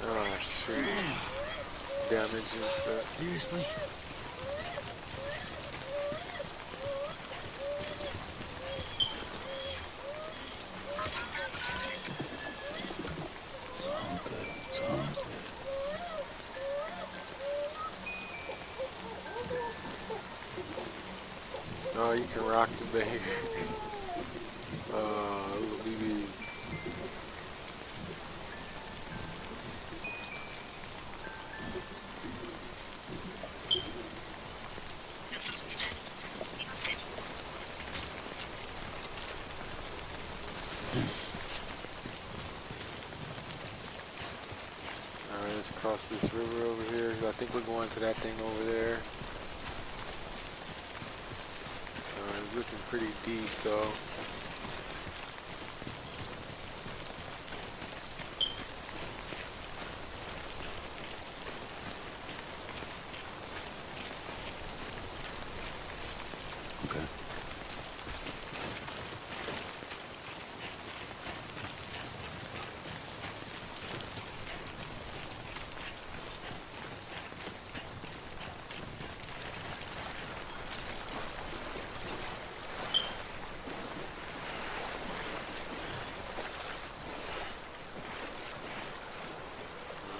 Oh shit. Damage and stuff. Seriously? All good. It's all good. Oh, you can rock the baby. Little BB. Alright, let's cross this river over here. I think we're going to that thing over there. It's looking pretty deep though. Okay.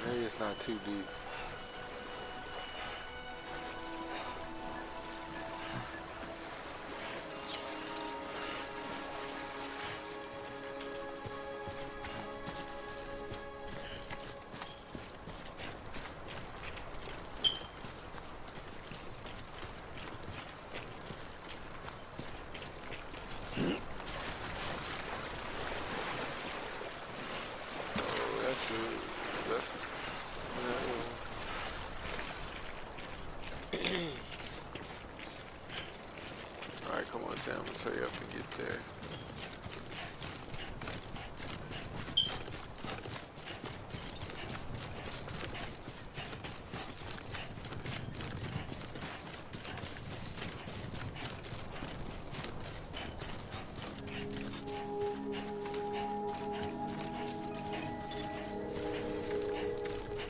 Maybe it's not too deep. Alright, come on, Sam. Let's hurry up and get there.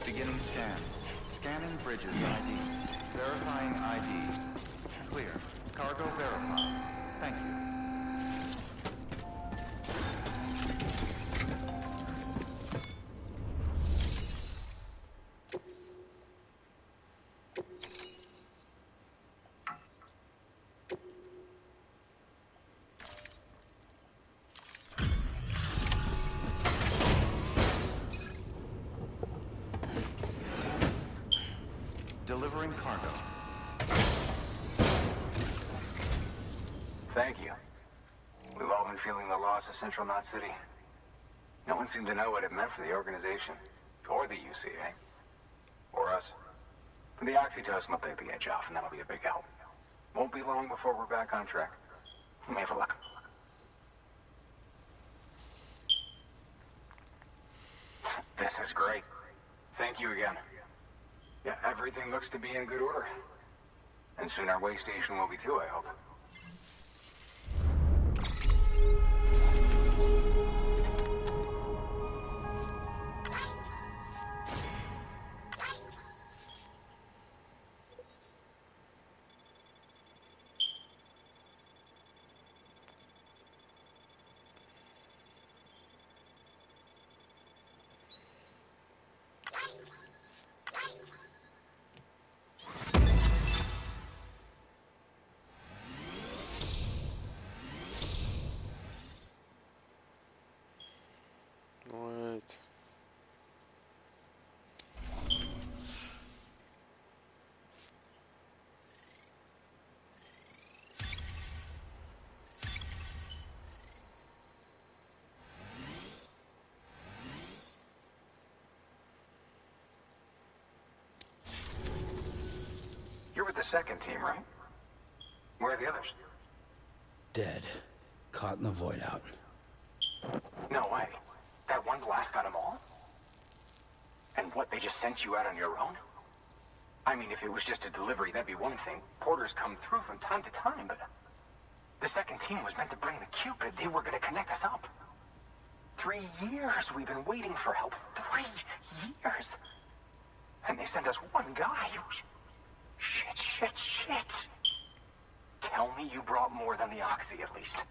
Beginning scan. Scanning bridges ID. Verifying ID. Clear. Cargo verified. Thank you. Delivering cargo. Thank you. We've all been feeling the loss of Central Knot City. No one seemed to know what it meant for the organization, or the UCA, or us. The oxytocin will take the edge off, and that'll be a big help. Won't be long before we're back on track. You may have a luck. This is great. Thank you again. Yeah, everything looks to be in good order. And soon our way station will be too, I hope. What? You're with the second team, right? Where are the others? Dead. Caught in the void out. No way. That one blast got them all? And what, they just sent you out on your own? I mean, if it was just a delivery, that'd be one thing. Porters come through from time to time, but... The second team was meant to bring the Cupid. They were gonna connect us up. 3 years we've been waiting for help. 3 years. And they sent us one guy. Shit. Tell me you brought more than the Oxy at least.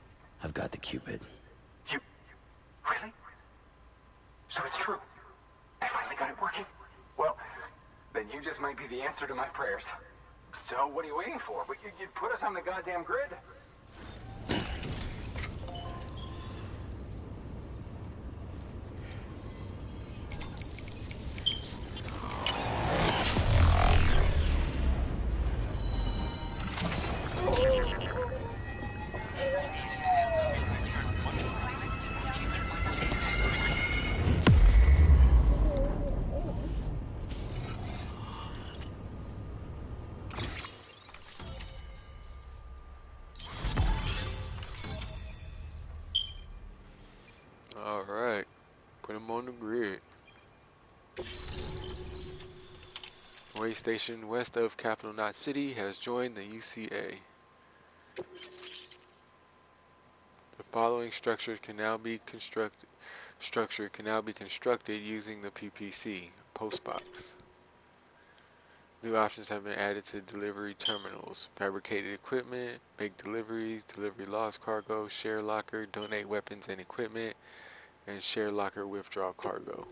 I've got the Cupid. You... Really? So it's true. They finally got it working? Well, then you just might be the answer to my prayers. So what are you waiting for? You put us on the goddamn grid. Alright, put him on the grid. Way station west of Capital Knot City has joined the UCA. The following structure can now be constructed using the PPC postbox. New options have been added to delivery terminals: fabricated equipment, make deliveries, delivery lost cargo, share locker, donate weapons and equipment, and share locker withdraw cargo.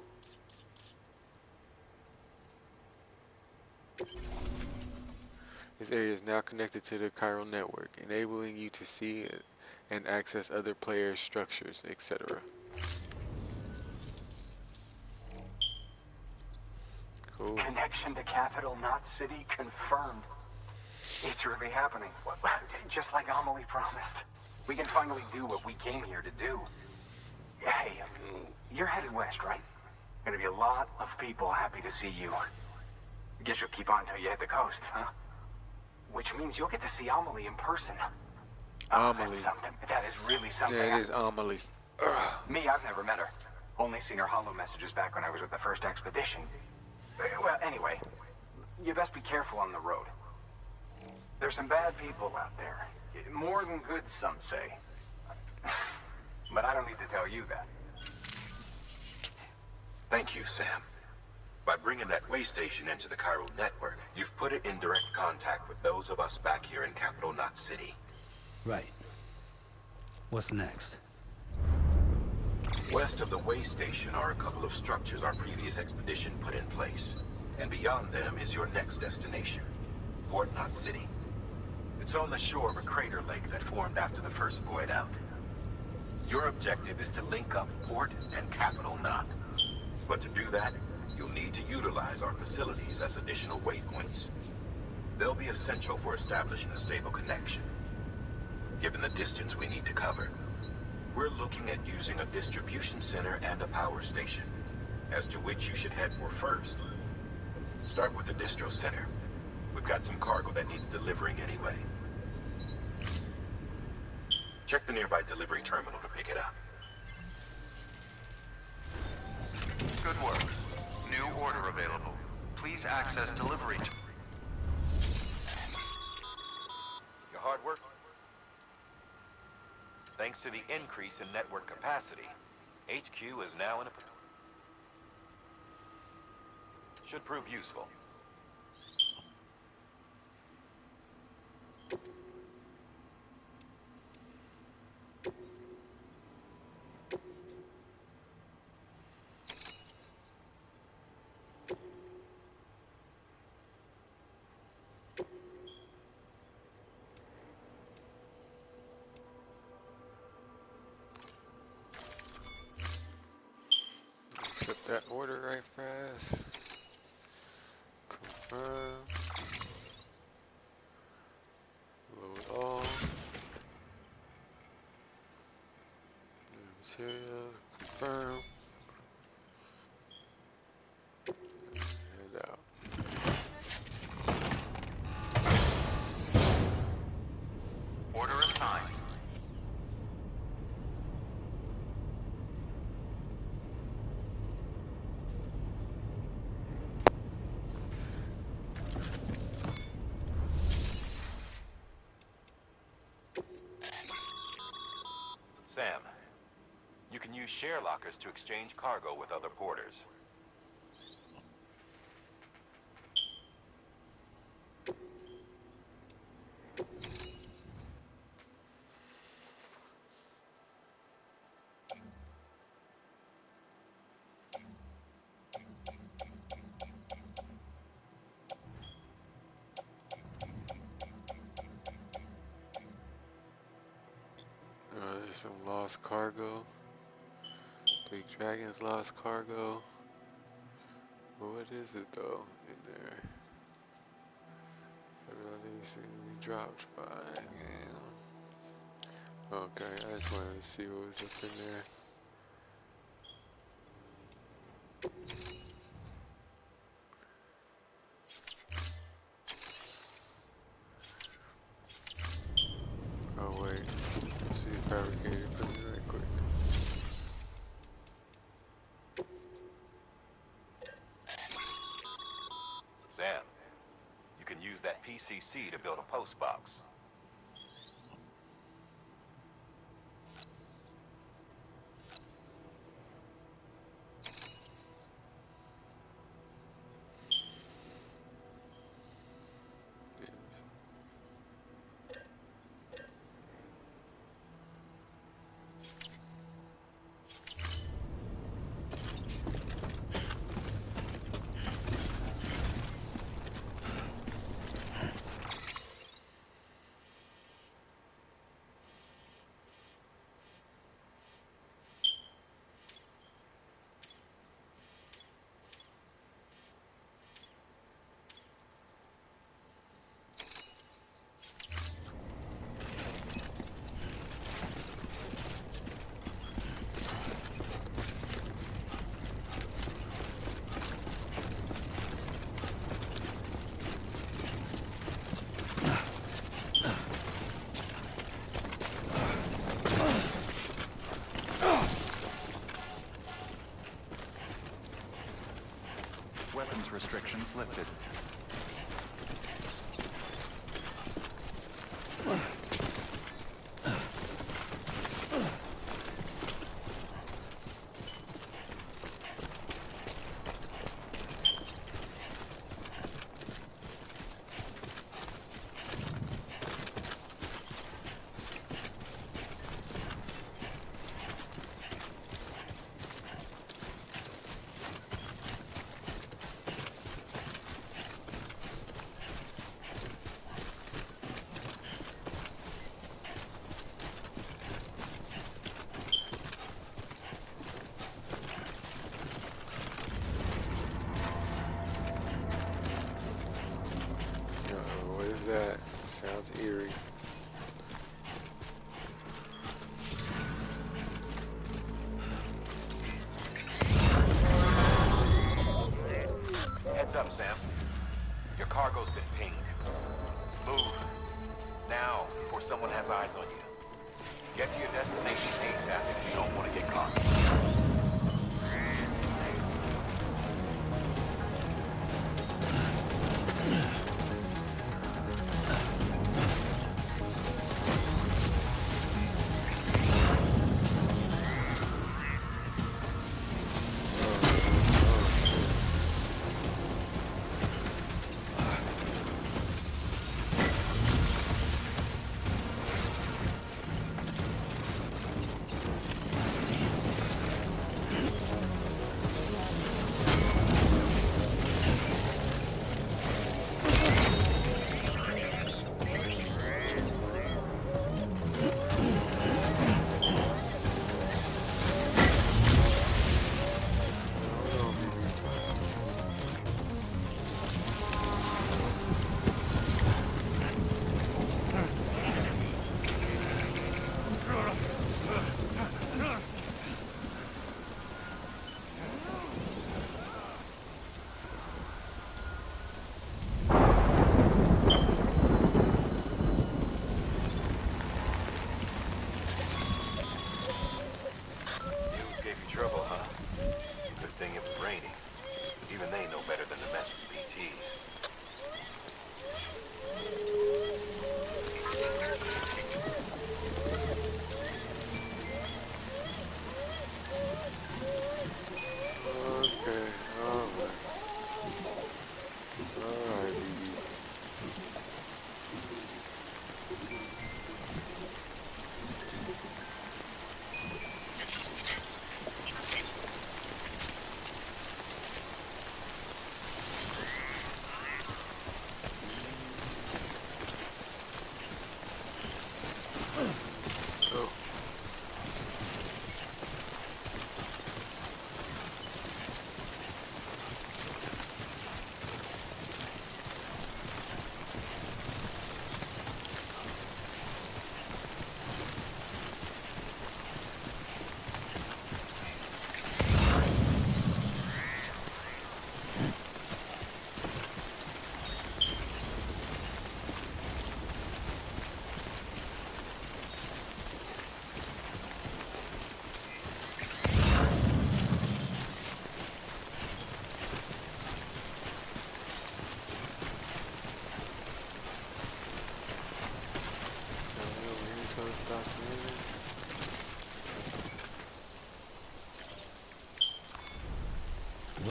This area is now connected to the chiral network, enabling you to see and access other players' structures, etc. Cool. Connection to Capital Knot City confirmed. It's really happening. Just like Amelie promised. We can finally do what we came here to do. Hey, you're headed west, right? Gonna be a lot of people happy to see you. Guess you'll keep on till you hit the coast, huh? Which means you'll get to see Amelie in person. Amelie. That's something. That is really something. Yeah, it is Amelie. Me, I've never met her. Only seen her holo messages back when I was with the first expedition. Well, anyway, you best be careful on the road. There's some bad people out there. More than good, some say. But I don't need to tell you that. Thank you, Sam. By bringing that way station into the chiral network, you've put it in direct contact with those of us back here in Capital Knot City. Right. What's next? West of the way station are a couple of structures our previous expedition put in place. And beyond them is your next destination, Port Knot City. It's on the shore of a crater lake that formed after the first void out. Your objective is to link up Port and Capital Knot. But to do that, you'll need to utilize our facilities as additional waypoints. They'll be essential for establishing a stable connection. Given the distance we need to cover, we're looking at using a distribution center and a power station, as to which you should head for first. Start with the distro center. We've got some cargo that needs delivering anyway. Check the nearby delivery terminal to pick it up. Good work. New order available. Please access delivery. Your hard work? Thanks to the increase in network capacity, HQ is now in a... should prove useful. Flip that order right fast. Confirm. Load all. New material. Confirm. Head out. Order assigned. Sam, You can use share lockers to exchange cargo with other porters. There's some lost cargo. Big Dragon's lost cargo. But what is it though in there? Everything dropped by. Yeah. Okay, I just wanted to see what was up in there. Oh wait, let's see fabricated equipment right quick. Sam, you can use that PCC to build a post box. Weapons restrictions lifted. What is that? Sounds eerie. Heads up, Sam. Your cargo's been pinged. Move. Now, before someone has eyes on you. Get to your destination ASAP if you don't want to get caught.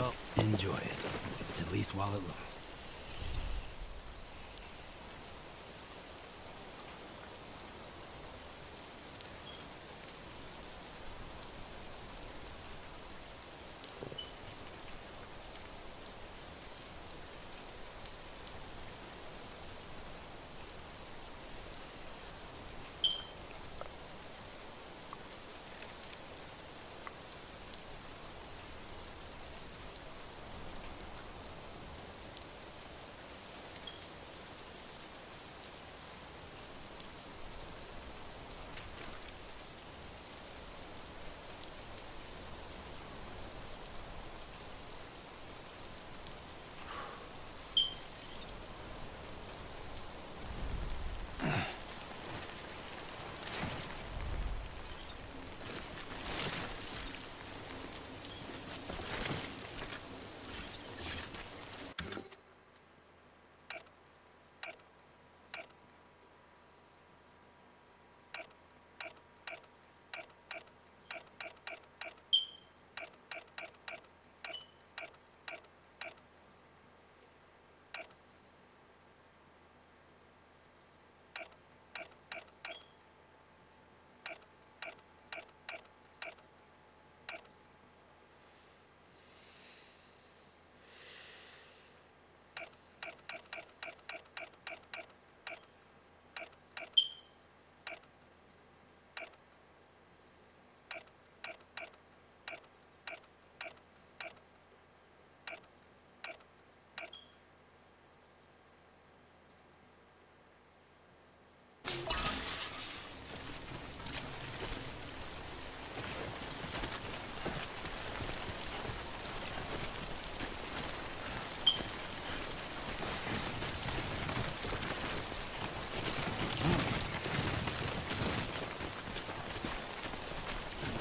Well, enjoy it. At least while it lasts.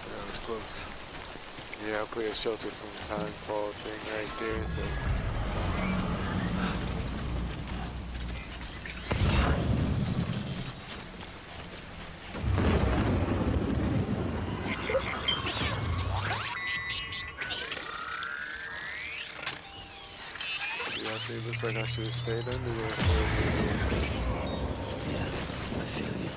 That was close. Yeah, I'll put a shelter from timefall thing right there, so yeah, I think it looks like I should have stayed under there for a minute. Yeah, I feel you.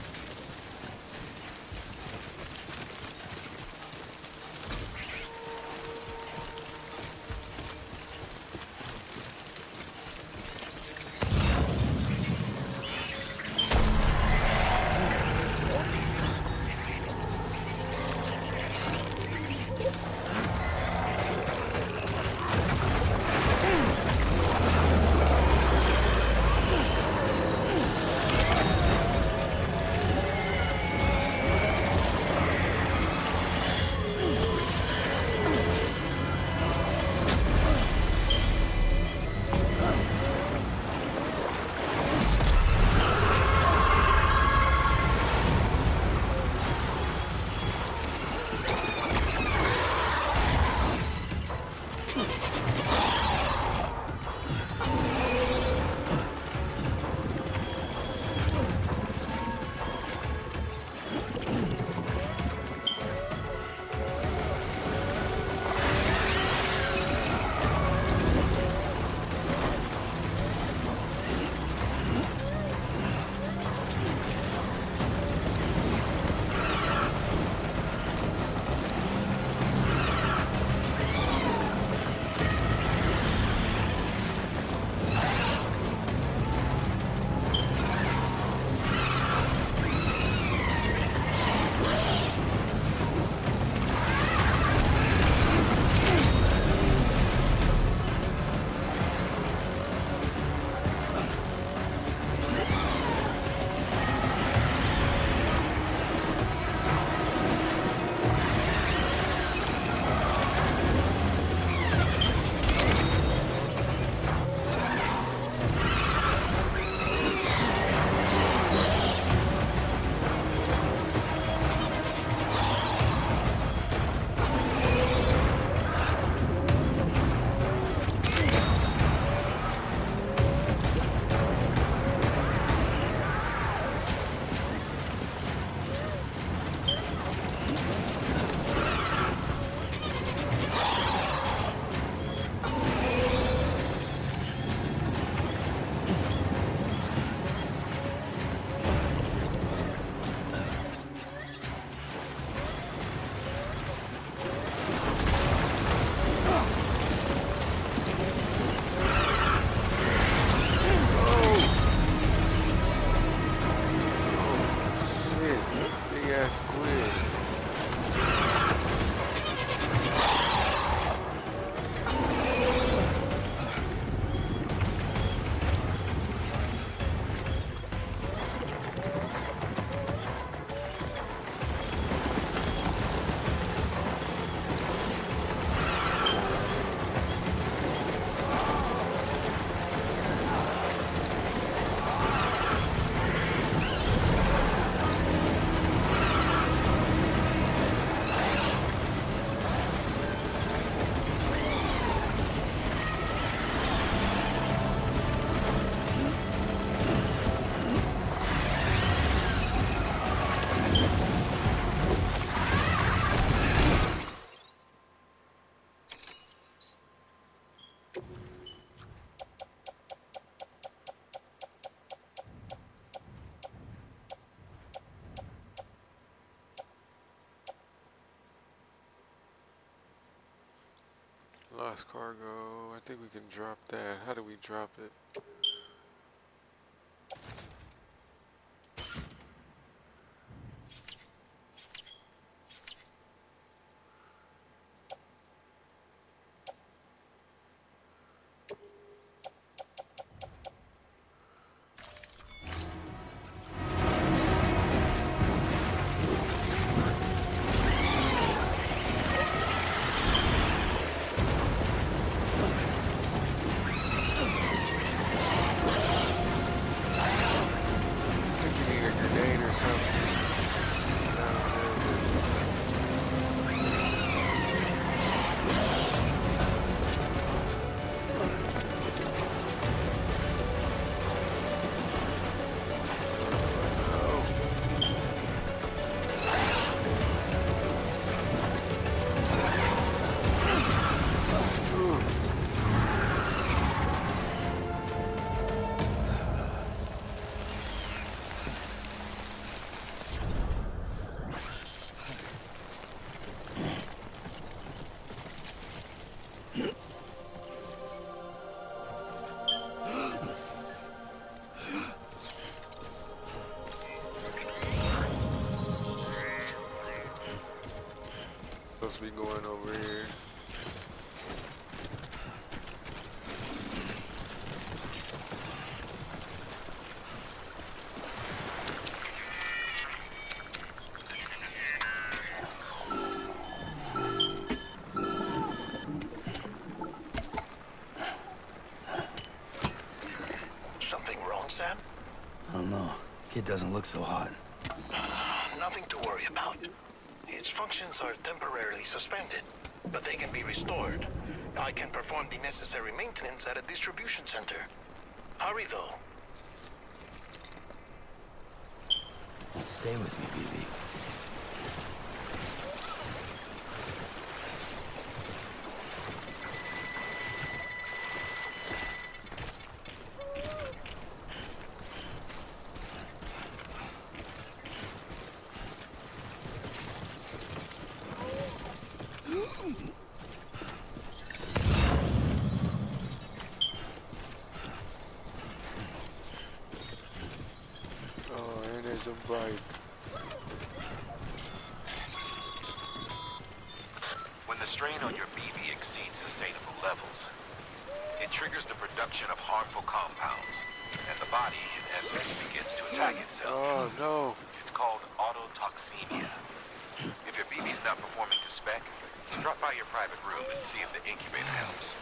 Lost cargo. I think we can drop that. How do we drop it? I think we need a grenade or something. Supposed to be going over here. Something wrong, Sam? I don't know. Kid doesn't look so hot. Nothing to worry about. Its functions are temporarily suspended, but they can be restored. I can perform the necessary maintenance at a distribution center. Hurry, though. Stay with me, BB. Oh, and there's a bike. When the strain on your BB exceeds sustainable levels, it triggers the production of harmful compounds, and the body, in essence, begins to attack itself. Oh no. It's called autotoxemia. If your BB's not performing to spec, drop by your private room and see if the incubator helps.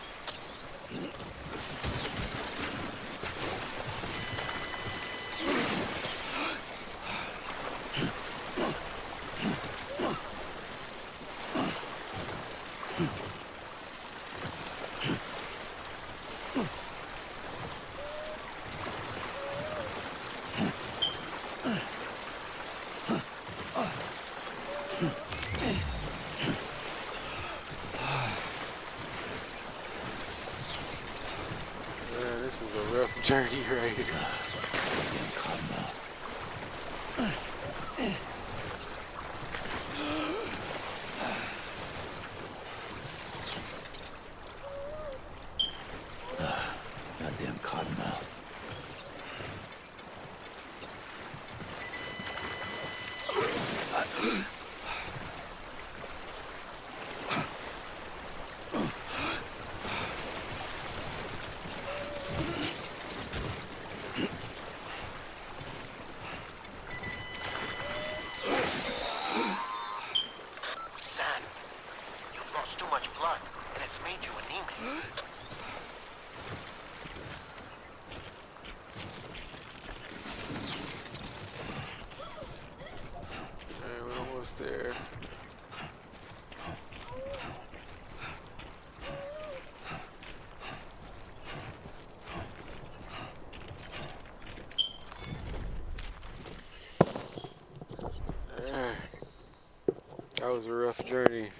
Man, this is a rough journey right here. Goddamn cottonmouth. Sam, you've lost too much blood, and it's made you anemic. Alright, we're almost there. Alright. That was a rough journey.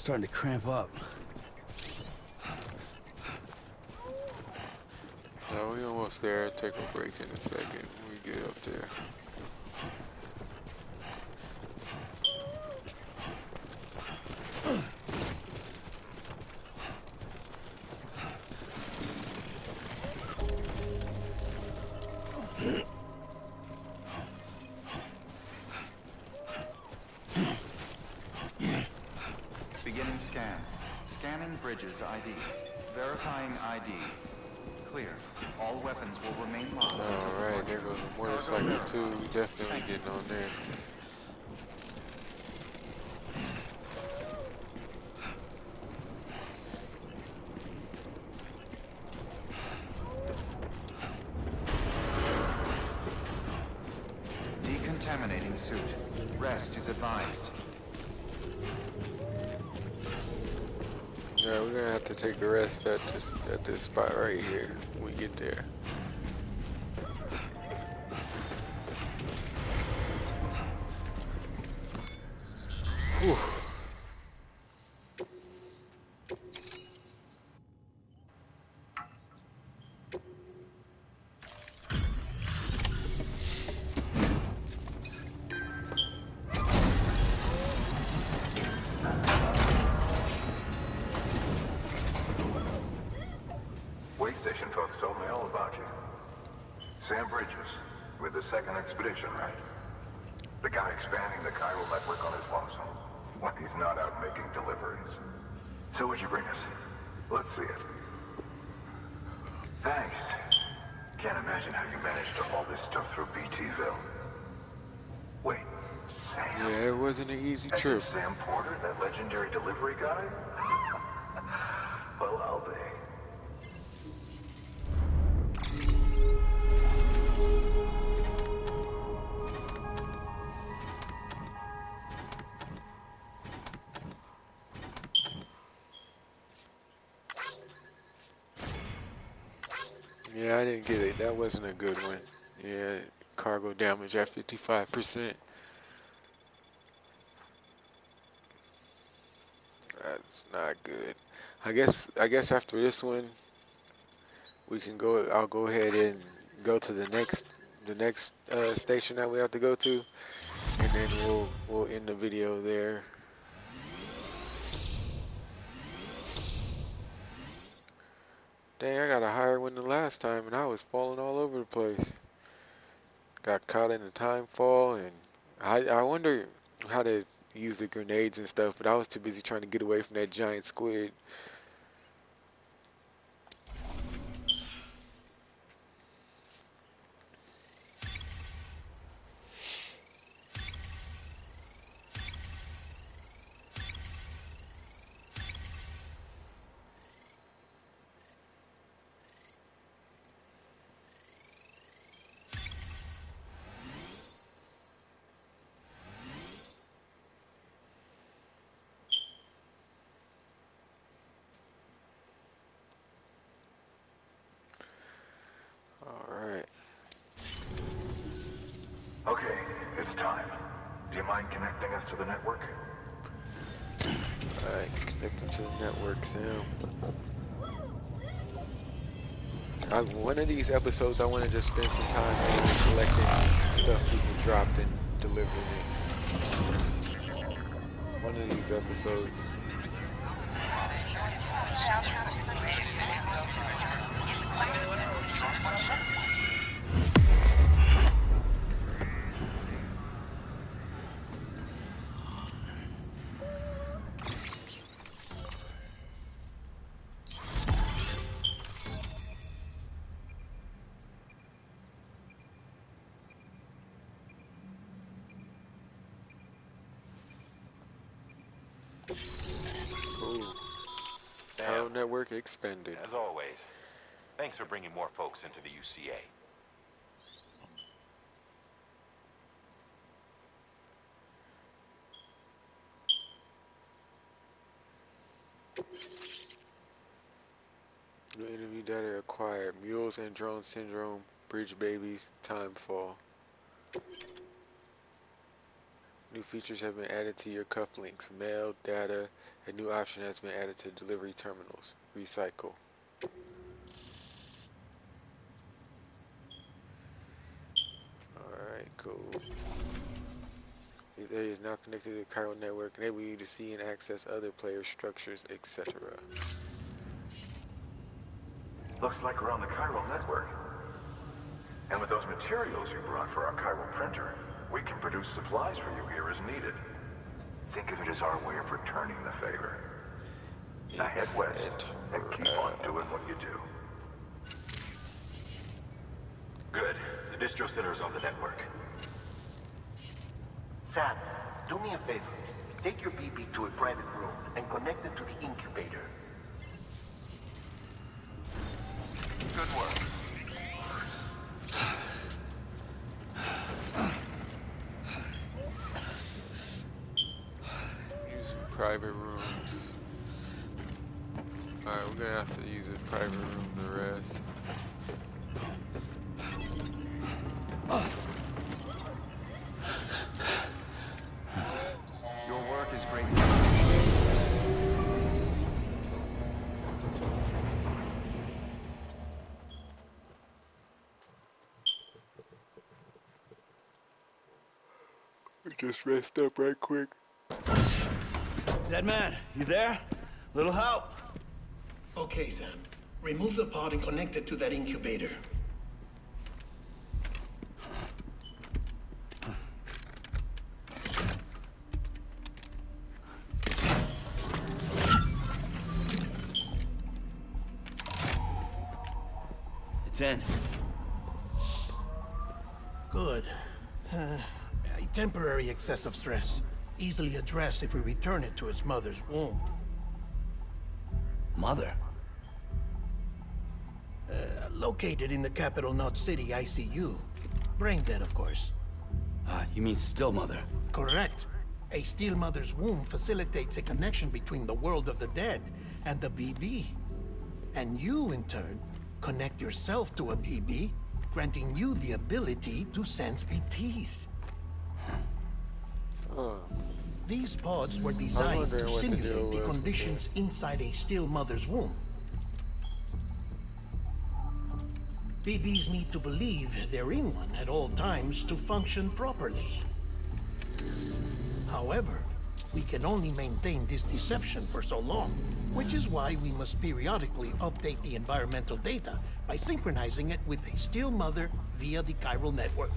starting to cramp up. No, we almost there. Take a break in a second when we get up there. Beginning scan. Scanning bridges ID. Verifying ID. Clear. All weapons will remain locked until Alright, there departure. goes the motorcycle too. We definitely getting on there. Decontaminating suit. Rest is advised. Yeah, we're gonna have to take a rest at this spot right here when we get there. Whew. Way station folks told me all about you. Sam Bridges, with the second expedition, right? The guy expanding the chiral network on his lonesome. When he's not out making deliveries. So what'd you bring us? Let's see it. Thanks. Can't imagine how you managed to haul this stuff through BTville. Wait, Sam? Yeah, it wasn't an easy Ain't trip. Sam Porter, that legendary delivery guy? Well, I'll be. Yeah, I didn't get it. That wasn't a good one. Yeah, cargo damage at 55%. That's not good. I guess after this one, we can go. I'll go ahead and go to the next station that we have to go to, and then we'll end the video there. Dang, I got a higher one than last time, and I was falling all over the place. Got caught in a time fall, and I wonder how to use the grenades and stuff, but I was too busy trying to get away from that giant squid. Alright. Okay, it's time. Do you mind connecting us to the network? Alright, connecting to the network, Sam. One of these episodes, I want to just spend some time collecting stuff people dropped and delivering it. One of these episodes. Ooh. Chiral network expanded. As always, thanks for bringing more folks into the UCA. New enemy data acquired. Mules and drone syndrome. Bridge babies. Time fall. New features have been added to your cufflinks. Mail data A new option has been added to delivery terminals. Recycle. Alright, cool. This area is now connected to the chiral network, enabling you to see and access other players' structures, etc. Looks like we're on the chiral network. And with those materials you brought for our chiral printer, we can produce supplies for you here as needed. Think of it as our way of returning the favor. Now head west and keep on doing what you do. Good. The distro center is on the network. Sam, do me a favor. Take your BB to a private room and connect it to the incubator. Good work. Using private rooms. Alright, we're gonna have to use a private room the rest. Your work is great. Just rest up right quick. Dead man, you there? Little help? Okay, Sam. Remove the pod and connect it to that incubator. It's in. Good. A temporary excessive stress. Easily addressed if we return it to its mother's womb. Mother? Located in the capital Knot City ICU. Brain dead, of course. You mean still mother? Correct. A still mother's womb facilitates a connection between the world of the dead and the BB. And you, in turn, connect yourself to a BB, granting you the ability to sense BTs. These pods were designed to simulate the conditions inside a still mother's womb. BBs need to believe they're in one at all times to function properly. However, we can only maintain this deception for so long, which is why we must periodically update the environmental data by synchronizing it with a still mother via the chiral network.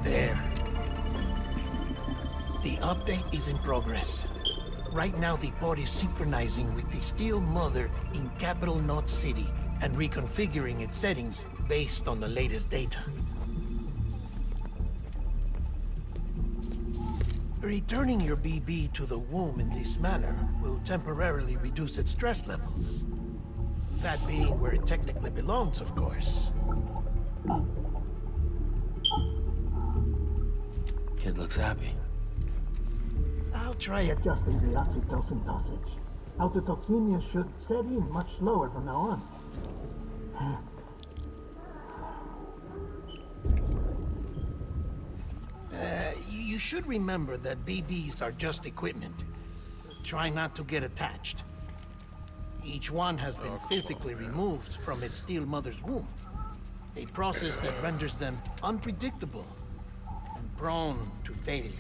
There. The update is in progress. Right now, the pod is synchronizing with the still mother in capital Knot City and reconfiguring its settings based on the latest data. Returning your BB to the womb in this manner will temporarily reduce its stress levels. That being where it technically belongs, of course. Kid looks happy. I'll try adjusting the oxytocin dosage. Autotoxemia should set in much slower from now on. You should remember that BBs are just equipment. Try not to get attached. Each one has been physically removed from its still mother's womb. A process that renders them unpredictable and prone to failure.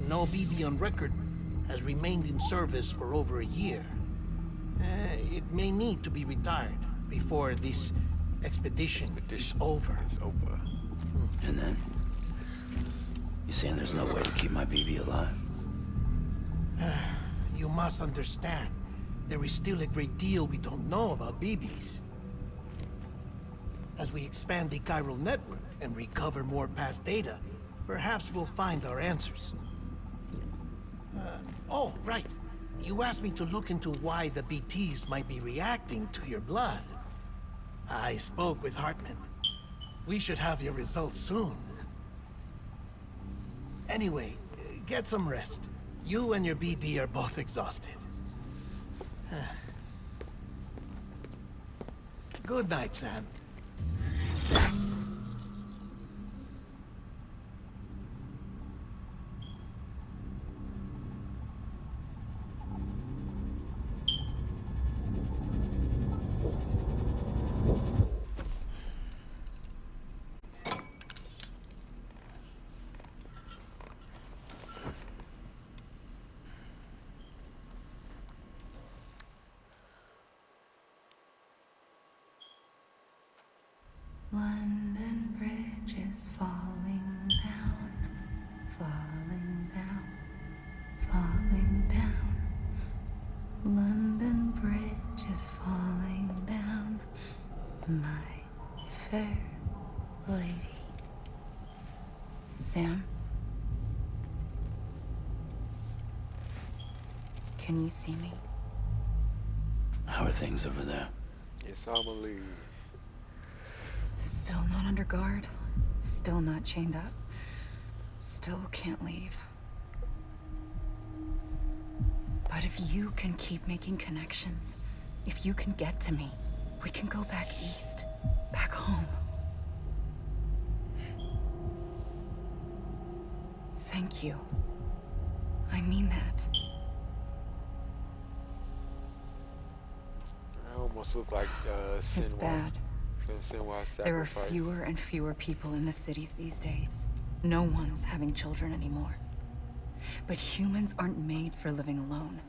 No BB on record has remained in service for over a year. It may need to be retired before this expedition is over. It's over. And then? You saying there's no way to keep my BB alive? You must understand, there is still a great deal we don't know about BBs. As we expand the chiral network and recover more past data, perhaps we'll find our answers. Oh, right. You asked me to look into why the BTs might be reacting to your blood. I spoke with Hartman. We should have your results soon. Anyway, get some rest. You and your BB are both exhausted. Good night, Sam. Bridge is falling down, falling down, falling down. London Bridge is falling down, my fair lady. Sam? Can you see me? How are things over there? Yes, I'ma leave. Still not under guard. Still not chained up. Still can't leave. But if you can keep making connections, if you can get to me, we can go back east. Back home. Thank you. I mean that. I almost look like It's Sinwar bad. from Sinwar Sacrifice. There are fewer and fewer people in the cities these days. No one's having children anymore. But humans aren't made for living alone.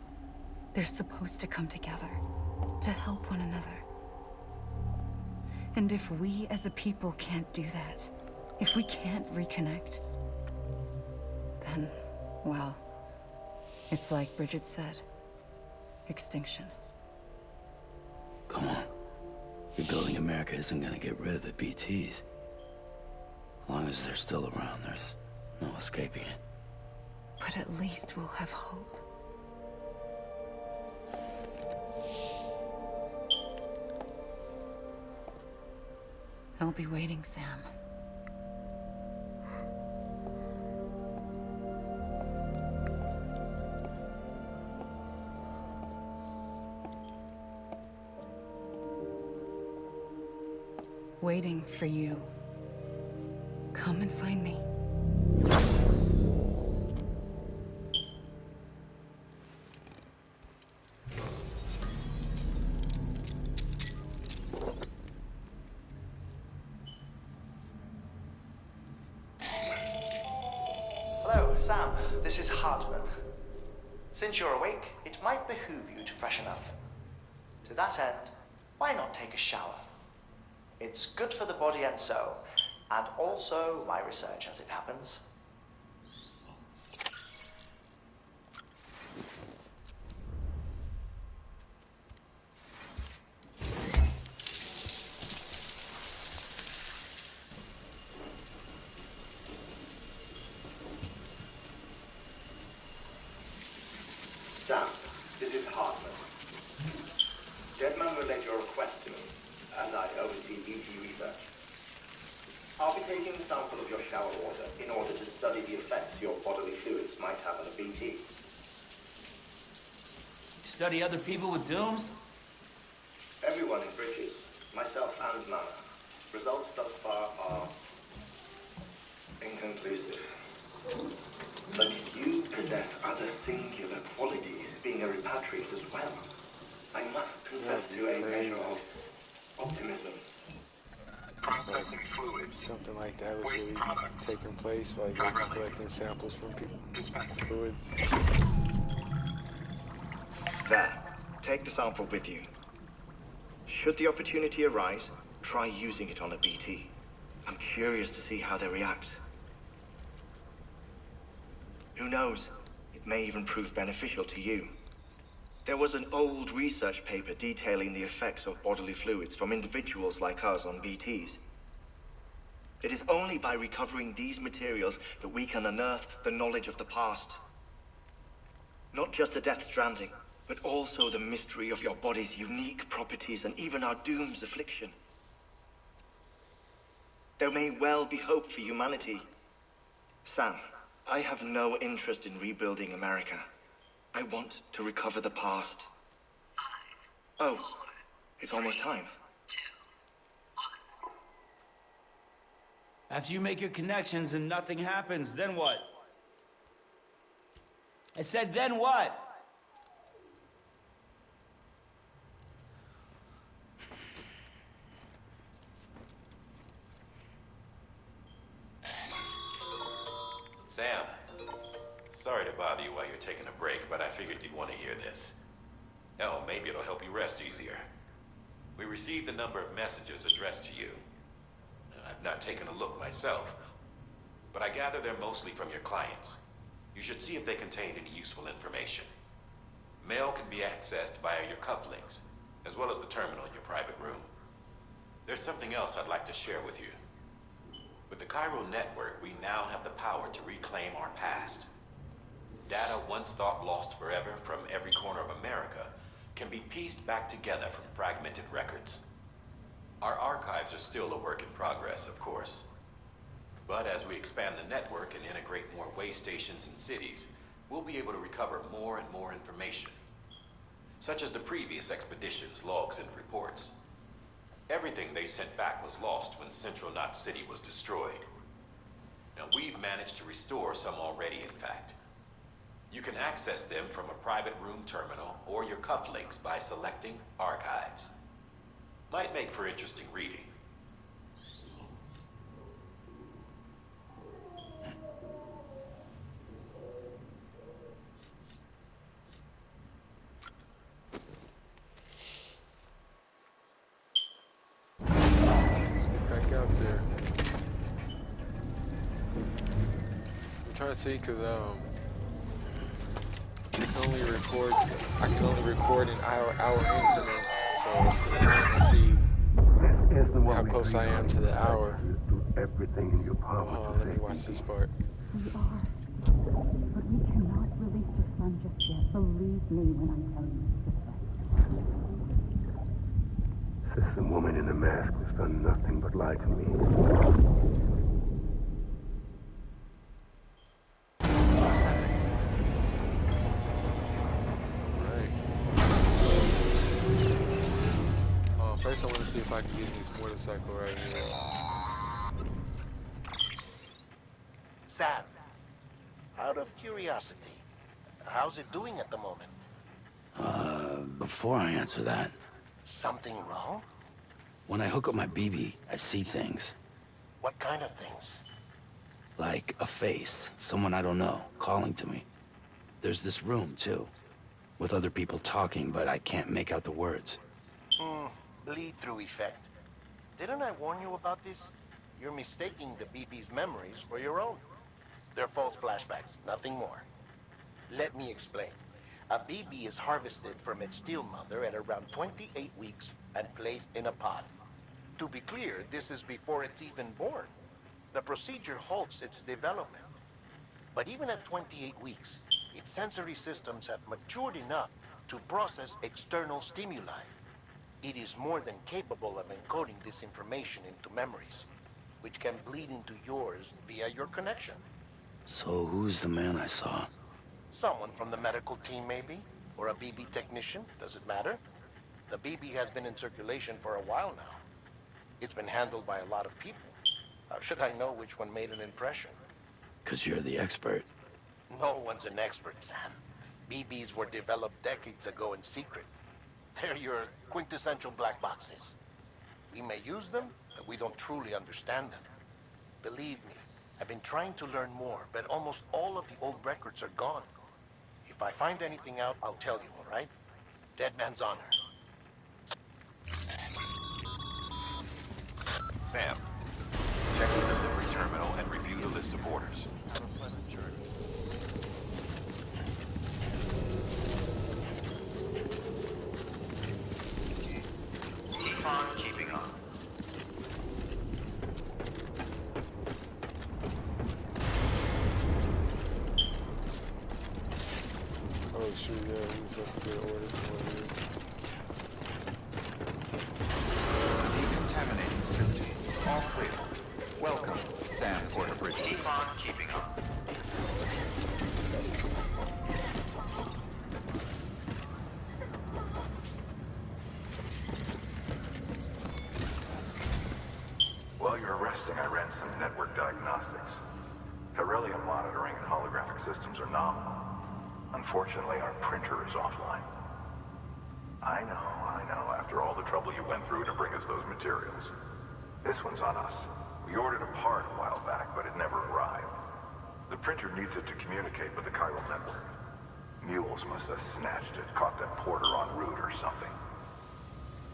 They're supposed to come together, to help one another. And if we as a people can't do that, if we can't reconnect, then, well, it's like Bridget said, extinction. Come on. Rebuilding America isn't gonna get rid of the BTs. As long as they're still around, there's no escaping it. But at least we'll have hope. I'll be waiting, Sam. Waiting for you. Come and find me. Hello, Sam. This is Hartman. Since you're awake, it might behoove you to freshen up. To that end, why not take a shower? It's good for the body and soul, and also my research as it happens. Sam, this is Hartman. Deadman relayed your request to me, and I oversee BT research. I'll be taking a sample of your shower water in order to study the effects your bodily fluids might have on a BT. Study other people with dooms? Everyone in Bridges, myself and Nana. Results thus far are inconclusive. But you possess other singular qualities, being a repatriate as well. I must confess to a measure of optimism. Processing fluids. Something like that was Waste really products. taking place, like Drug relief. collecting samples from people. Dispensing. Fluids. There. Take the sample with you. Should the opportunity arise, try using it on a BT. I'm curious to see how they react. Who knows? It may even prove beneficial to you. There was an old research paper detailing the effects of bodily fluids from individuals like us on BTs. It is only by recovering these materials that we can unearth the knowledge of the past. Not just the Death Stranding, but also the mystery of your body's unique properties and even our doom's affliction. There may well be hope for humanity. Sam, I have no interest in rebuilding America. I want to recover the past. Oh, it's almost time. After you make your connections and nothing happens, then what? I said, then what? Sam, sorry to bother you while you're taking a break, but I figured you'd want to hear this. Hell, maybe it'll help you rest easier. We received a number of messages addressed to you. I've not taken a look myself, but I gather they're mostly from your clients. You should see if they contain any useful information. Mail can be accessed via your cufflinks, as well as the terminal in your private room. There's something else I'd like to share with you. With the Chiral network, we now have the power to reclaim our past. Data once thought lost forever from every corner of America can be pieced back together from fragmented records. Our archives are still a work in progress, of course. But as we expand the network and integrate more way stations and cities, we'll be able to recover more and more information, such as the previous expedition's logs and reports. Everything they sent back was lost when Central Knot City was destroyed. Now, we've managed to restore some already, in fact. You can access them from a private room terminal or your cufflinks by selecting Archives. Might make for interesting reading. Let's get back out there. I'm trying to see, cause I can only record in hour increments, so I'm trying to see how close I am to the hour. Everything in your power. Hold on, let me watch this part. We are. But we cannot release your son just yet. Believe me when I tell you it's the This woman in the mask has done nothing but lie to me. First I want to see if I can get this motorcycle right here. Sam, out of curiosity, how's it doing at the moment? Before I answer that... Something wrong? When I hook up my BB, I see things. What kind of things? Like a face, someone I don't know, calling to me. There's this room, too, with other people talking, but I can't make out the words. Bleed-through effect. Didn't I warn you about this? You're mistaking the BB's memories for your own. They're false flashbacks, nothing more. Let me explain. A BB is harvested from its steel mother at around 28 weeks and placed in a pod. To be clear, this is before it's even born. The procedure halts its development. But even at 28 weeks, its sensory systems have matured enough to process external stimuli. It is more than capable of encoding this information into memories, which can bleed into yours via your connection. So who's the man I saw? Someone from the medical team, maybe? Or a BB technician, does it matter? The BB has been in circulation for a while now. It's been handled by a lot of people. How should I know which one made an impression? 'Cause you're the expert. No one's an expert, Sam. BBs were developed decades ago in secret. They're your quintessential black boxes. We may use them, but we don't truly understand them. Believe me, I've been trying to learn more, but almost all of the old records are gone. If I find anything out, I'll tell you, all right? Dead man's honor. Sam, check the delivery terminal and review the list of orders. Have a pleasant journey. Keep on keeping on. Oh shoot, yeah, we were supposed to get orders from over here. Decontaminating suit. All clear. Welcome, Sam Porter Bridges. Keep on keeping on. While you're resting, I ran some network diagnostics. Beryllium monitoring and holographic systems are nominal. Unfortunately, our printer is offline. I know. After all the trouble you went through to bring us those materials. This one's on us. We ordered a part a while back, but it never arrived. The printer needs it to communicate with the chiral network. Mules must have snatched it, caught that porter en route or something.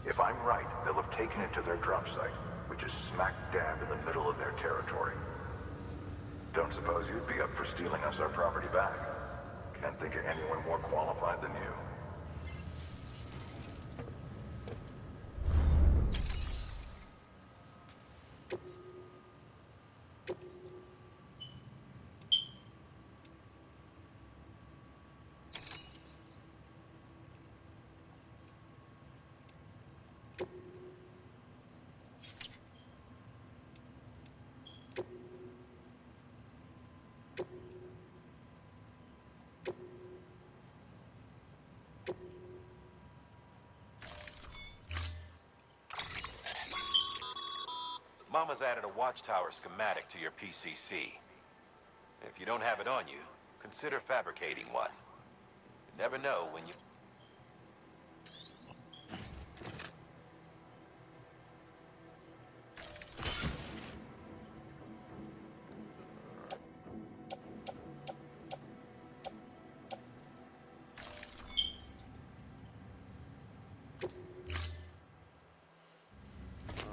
If I'm right, they'll have taken it to their drop site. which is smack dab in the middle of their territory. Don't suppose you'd be up for stealing us our property back? Can't think of anyone more qualified than you. Mama's added a watchtower schematic to your PCC. If you don't have it on you, consider fabricating one. You never know when you...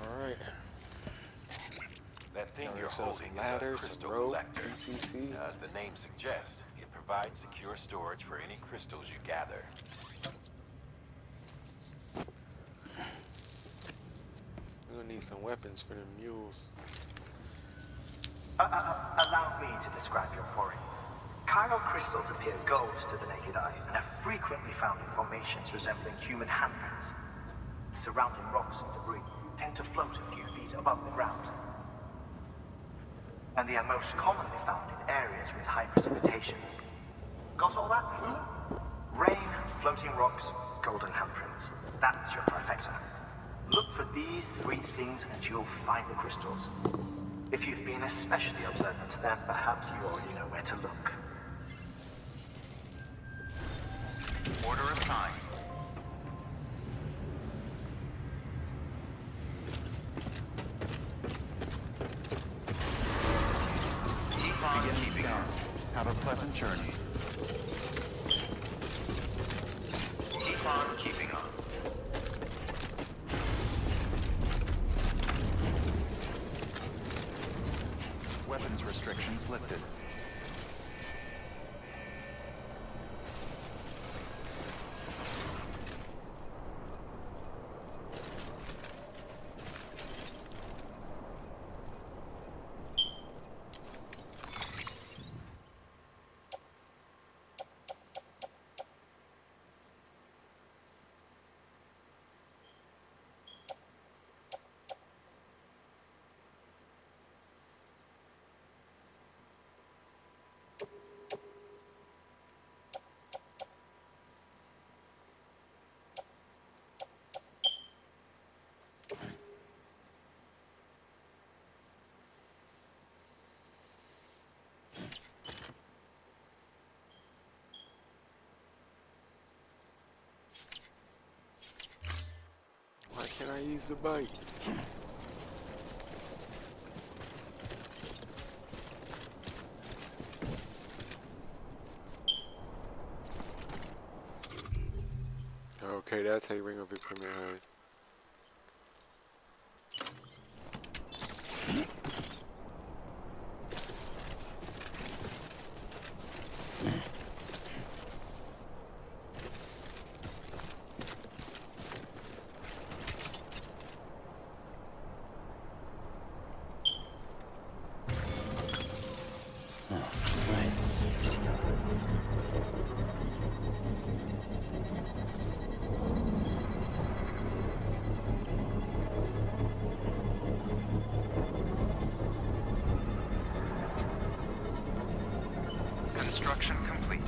Alright. That thing Got you're ourselves holding some is a ladders, some crystal rope, collector. PCC. As the name suggests, it provides secure storage for any crystals you gather. We're gonna need some weapons for them mules. Allow me to describe your quarry. Chiral crystals appear gold to the naked eye and are frequently found in formations resembling human handprints. Surrounding rocks and debris tend to float a few feet above the ground. And they are most commonly found in areas with high precipitation. Got all that? Rain, floating rocks, golden handprints. That's your trifecta. Look for these three things and you'll find the crystals. If you've been especially observant, then perhaps you already know where to look. Order assigned. Keep on keeping on. Have a pleasant journey. Keep on keeping on. Weapons restrictions lifted. Why can't I use the bike? Okay, that's how you bring up equipment, huh? Construction complete.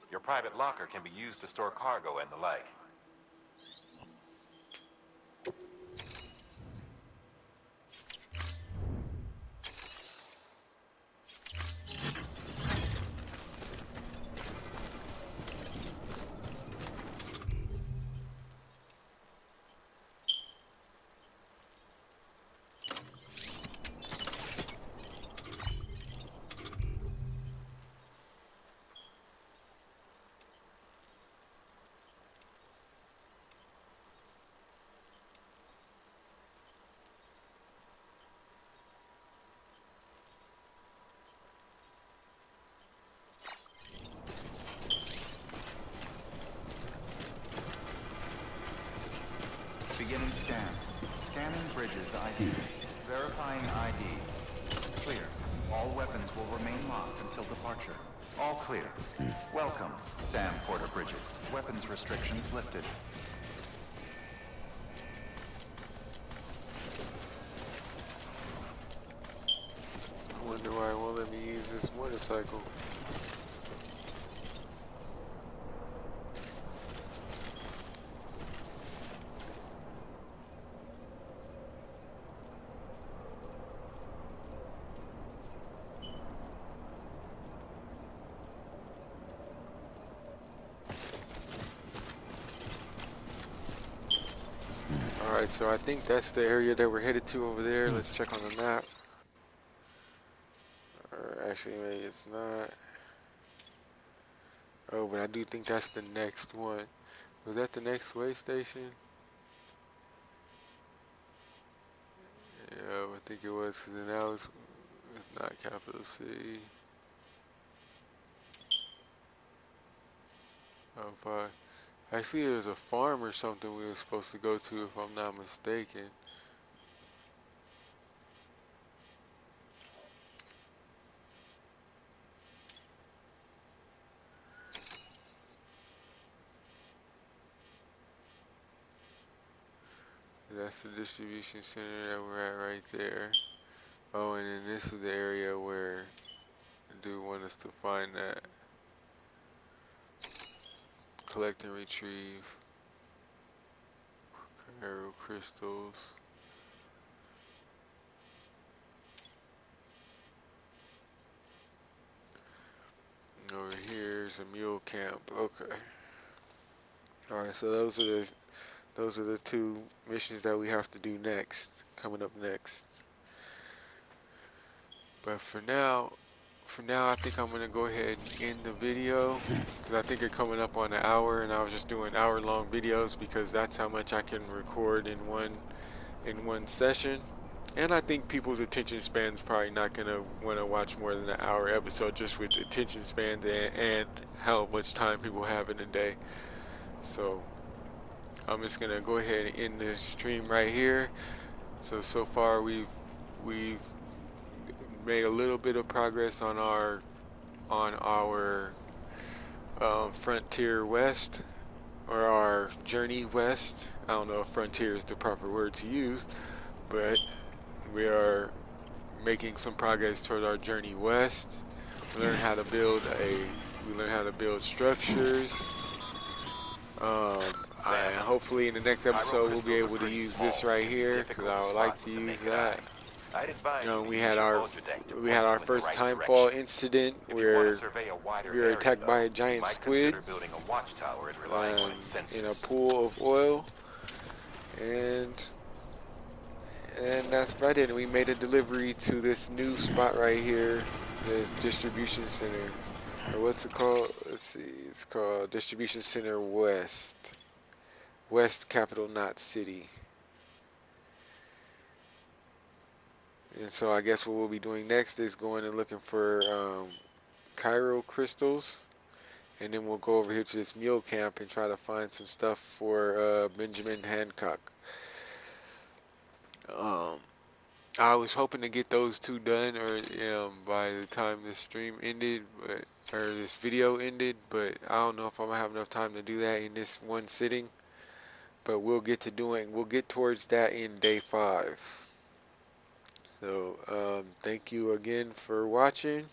Your private locker can be used to store cargo and the like. Scanning Bridges ID. Verifying ID. Clear. All weapons will remain locked until departure. All clear. Welcome, Sam Porter Bridges. Weapons restrictions lifted. I wonder why it won't let me use this motorcycle. Alright, so I think that's the area that we're headed to over there. Let's check on the map. Or actually, maybe it's not. Oh, but I do think that's the next one. Was that the next way station? Yeah, I think it was, because then that was, it's not capital C. Oh, but actually there's a farm or something we were supposed to go to, if I'm not mistaken. That's the distribution center that we're at right there. Oh, and then this is the area where the dude want us to find that. Collect and retrieve arrow crystals. And over here's a mule camp. Okay. Alright, so those are the two missions that we have to do next, coming up next. But for now, I think I'm gonna go ahead and end the video, because I think it's coming up on an hour, and I was just doing hour-long videos because that's how much I can record in one session. And I think people's attention span's probably not gonna want to watch more than an hour episode, just with attention spans and how much time people have in a day. So I'm just gonna go ahead and end this stream right here. So far we've made a little bit of progress on our Frontier West, or our Journey West. I don't know if Frontier is the proper word to use, but we are making some progress toward our Journey West. We learn how to build structures. And hopefully in the next episode we'll be able to use this right here, because I would like to use that. You know, we had our first timefall incident where we were attacked by a giant squid in a pool of oil, and that's about it. We made a delivery to this new spot right here, this distribution center. Or what's it called? Let's see. It's called Distribution Center West. West Capital Knot City. And so I guess what we'll be doing next is going and looking for Cairo crystals. And then we'll go over here to this mule camp and try to find some stuff for Benjamin Hancock. I was hoping to get those two done, or by the time this stream ended, or this video ended. But I don't know if I'm gonna have enough time to do that in this one sitting. But we'll get towards that in day 5. So thank you again for watching.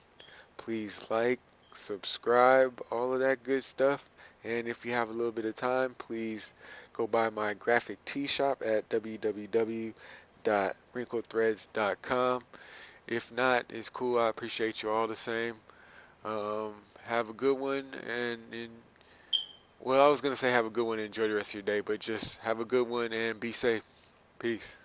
Please like, subscribe, all of that good stuff. And if you have a little bit of time, please go by my graphic tee shop at www.wrinkledthreads.com. If not, it's cool. I appreciate you all the same. Have a good one, well, I was going to say have a good one and enjoy the rest of your day, but just have a good one and be safe. Peace.